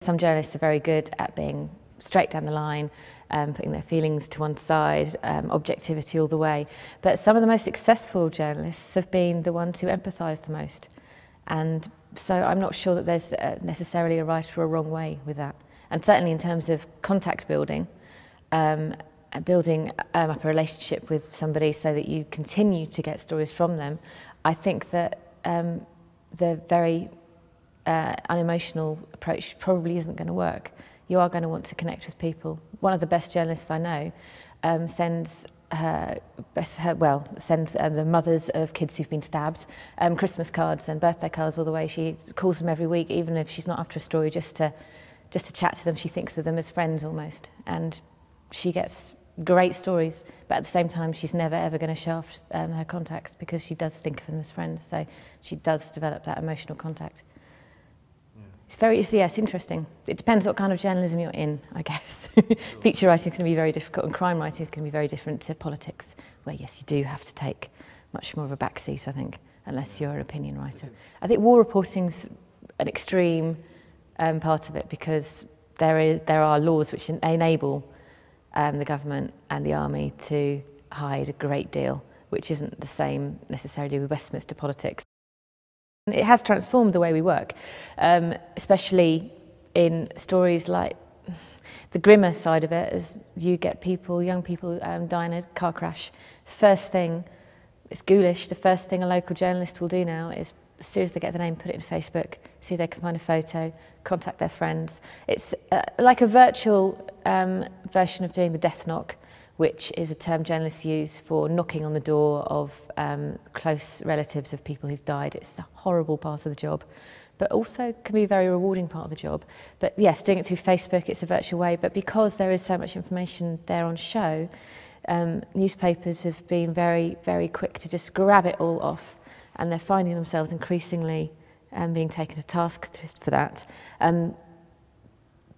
Some journalists are very good at being straight down the line, putting their feelings to one side, objectivity all the way. But some of the most successful journalists have been the ones who empathise the most. And so I'm not sure that there's necessarily a right or a wrong way with that. And certainly in terms of contact building, building up a relationship with somebody so that you continue to get stories from them, I think that the very unemotional approach probably isn't going to work. You are going to want to connect with people. One of the best journalists I know sends the mothers of kids who've been stabbed Christmas cards and birthday cards all the way. She calls them every week, even if she's not after a story, just to chat to them. She thinks of them as friends almost, and she gets great stories, but at the same time she's never ever going to shaft her contacts, because she does think of them as friends, so she does develop that emotional contact. It's interesting. It depends what kind of journalism you're in, I guess. Feature writing is going to be very difficult, and crime writing is going to be very different to politics, where yes, you do have to take much more of a backseat, I think, unless you're an opinion writer. I think war reporting's an extreme part of it, because there are laws which enable the government and the army to hide a great deal, which isn't the same necessarily with Westminster politics. It has transformed the way we work, especially in stories like the grimmer side of it, as you get young people die in a car crash. First thing, it's ghoulish, the first thing a local journalist will do now is, as soon as they get the name, put it in Facebook, see if they can find a photo, contact their friends. It's like a virtual version of doing the death knock, which is a term journalists use for knocking on the door of close relatives of people who've died. It's a horrible part of the job, but also can be a very rewarding part of the job. But yes, doing it through Facebook, it's a virtual way, but because there is so much information there on show, newspapers have been very, very quick to just grab it all off, and they're finding themselves increasingly being taken to task for that.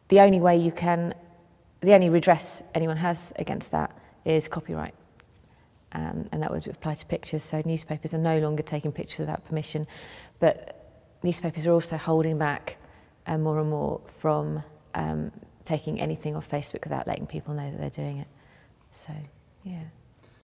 The only redress anyone has against that is copyright, and that would apply to pictures. So newspapers are no longer taking pictures without permission, but newspapers are also holding back more and more from taking anything off Facebook without letting people know that they're doing it. So, yeah.